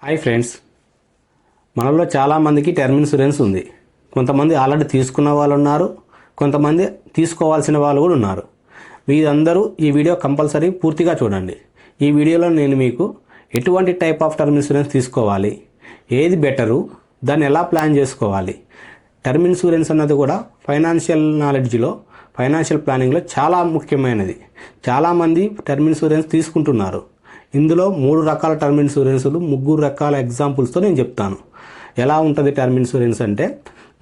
Hi friends, మనలో చాలామందికి term insurance ఉంది. కొంతమంది ఆల్రెడీ తీసుకున్న వాళ్ళు ఉన్నారు, కొంతమంది తీసుకోవాల్సిన వాళ్ళు కూడా ఉన్నారు. మీరందరూ ఈ వీడియో కంపల్సరీ పూర్తిగా చూడండి. ఈ వీడియోలో నేను మీకు ఎటువంటి టైప్ ఆఫ్ టర్మ్ ఇన్సూరెన్స్ తీసుకోవాలి, ఏది బెటరు, దాన్ని ఎలా ప్లాన్ చేసుకోవాలి. టర్మ్ ఇన్సూరెన్స్ అన్నది కూడా ఫైనాన్షియల్ నాలెడ్జ్లో, ఫైనాన్షియల్ ప్లానింగ్లో చాలా ముఖ్యమైనది. చాలామంది టర్మ్ ఇన్సూరెన్స్ తీసుకుంటున్నారు. ఇందులో 3 రకాల టర్మ్ ఇన్సూరెన్సులు, 3 రకాల ఎగ్జాంపుల్స్తో నేను చెప్తాను. ఎలా ఉంటుంది టర్మ్ ఇన్సూరెన్స్ అంటే,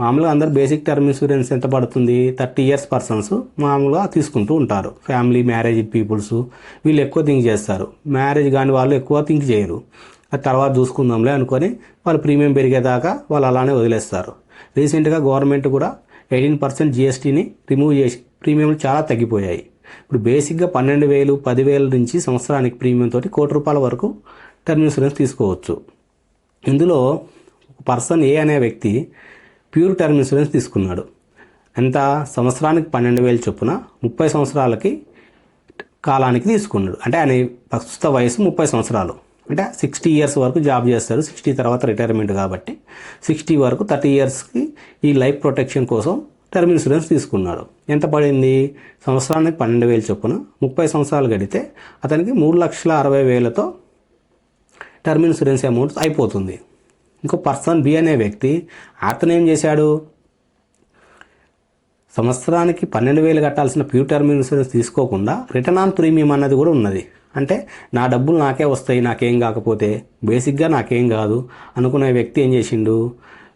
మామూలుగా అందరు బేసిక్ టర్మ్ ఇన్సూరెన్స్ ఎంత పడుతుంది, 30 ఇయర్స్ పర్సన్స్ మామూలుగా తీసుకుంటూ ఉంటారు. ఫ్యామిలీ, మ్యారేజ్ పీపుల్స్ వీళ్ళు ఎక్కువ థింక్ చేస్తారు. మ్యారేజ్ కాని వాళ్ళు ఎక్కువ థింక్ చేయరు. అది తర్వాత చూసుకుందాంలే అనుకొని వాళ్ళు ప్రీమియం పెరిగేదాకా వాళ్ళు అలానే వదిలేస్తారు. రీసెంట్గా గవర్నమెంట్ కూడా 18% GSTని రిమూవ్ చేసి ప్రీమియంలు చాలా తగ్గిపోయాయి. ఇప్పుడు బేసిక్గా 12,000, 10,000 నుంచి సంవత్సరానికి ప్రీమియం తోటి ₹1,00,00,000 వరకు టర్మ్ ఇన్సూరెన్స్ తీసుకోవచ్చు. ఇందులో పర్సన్ ఏ అనే వ్యక్తి ప్యూర్ టర్మ్ ఇన్సూరెన్స్ తీసుకున్నాడు. ఎంత? సంవత్సరానికి 12,000 చొప్పున 30 సంవత్సరాలకి కాలానికి తీసుకున్నాడు. అంటే ఆయన ప్రస్తుత వయసు 30 సంవత్సరాలు, అంటే 60 ఇయర్స్ వరకు జాబ్ చేస్తాడు. 60 తర్వాత రిటైర్మెంట్ కాబట్టి 60 వరకు 30 ఇయర్స్కి ఈ లైఫ్ ప్రొటెక్షన్ కోసం టర్మ్ ఇన్సూరెన్స్ తీసుకున్నాడు. ఎంత పడింది? సంవత్సరానికి 12,000 చొప్పున 30 సంవత్సరాలు గడితే అతనికి 3,60,000తో టర్మ్ ఇన్సూరెన్స్ అమౌంట్ అయిపోతుంది. ఇంకో పర్సన్ బి అనే వ్యక్తి, అతను ఏం చేశాడు? సంవత్సరానికి 12,000 కట్టాల్సిన ప్యూర్ టర్మ్ ఇన్సూరెన్స్ తీసుకోకుండా రిటర్న్ ఆన్ ప్రీమియం అన్నది కూడా ఉన్నది. అంటే నా డబ్బులు నాకే వస్తాయి, నాకేం కాకపోతే, బేసిక్గా నాకేం కాదు అనుకునే వ్యక్తి ఏం చేసిండు?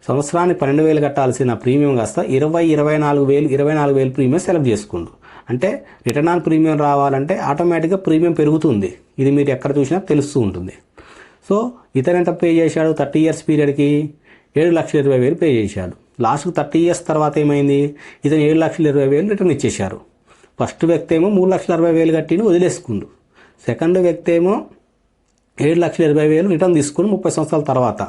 సంవత్సరానికి 12,000 కట్టాల్సిన ప్రీమియం కాస్త 24,000 ప్రీమియం సెలెక్ట్ చేసుకుండు. అంటే రిటర్న్ ఆన్ ప్రీమియం రావాలంటే ఆటోమేటిక్గా ప్రీమియం పెరుగుతుంది. ఇది మీరు ఎక్కడ చూసినా తెలుస్తూ ఉంటుంది. సో ఇతను ఎంత పే చేశాడు? 30 ఇయర్స్ పీరియడ్కి 7,20,000 పే చేశాడు. లాస్ట్కి 30 ఇయర్స్ తర్వాత ఏమైంది? ఇతను 7,20,000 రిటర్న్ ఇచ్చేశారు. ఫస్ట్ వ్యక్తి ఏమో 3,60,000 కట్టిని వదిలేసుకుండు. సెకండ్ వ్యక్తి ఏమో 7,20,000 రిటర్న్ తీసుకుని 30 సంవత్సరాల తర్వాత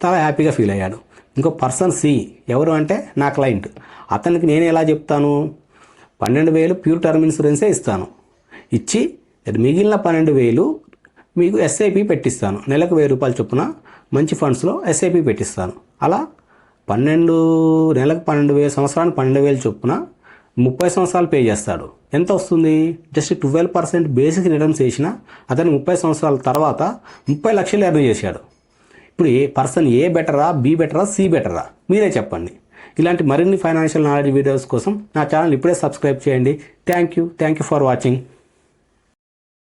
చాలా హ్యాపీగా ఫీల్ అయ్యాడు. ఇంకో పర్సన్ సి ఎవరు అంటే నా క్లయింట్. అతనికి నేను ఎలా చెప్తాను? 12,000 ప్యూర్ టర్మ్ ఇన్సూరెన్సే ఇస్తాను. ఇచ్చి మిగిలిన 12,000 మీకు SIP పెట్టిస్తాను. నెలకు ₹1,000 చొప్పున మంచి ఫండ్స్లో SIP పెట్టిస్తాను. అలా నెలకు 12,000, సంవత్సరానికి 12,000 చొప్పున 30 సంవత్సరాలు పే చేస్తాడు. ఎంత వస్తుంది? జస్ట్ 12% బేసిక్ రిటర్న్స్ చేసిన అతను 30 సంవత్సరాల తర్వాత 30 లక్షలు ఎర్న్ చేశాడు. ఇప్పుడు పర్సన్ ఏ బెటరా, బి బెటరా, సి బెటరా? మీరే చెప్పండి. ఇలాంటి మరిన్ని ఫైనాన్షియల్ నాలెడ్జ్ వీడియోస్ కోసం నా ఛానల్ ఇప్పుడే సబ్స్క్రైబ్ చేయండి. Thank you for watching.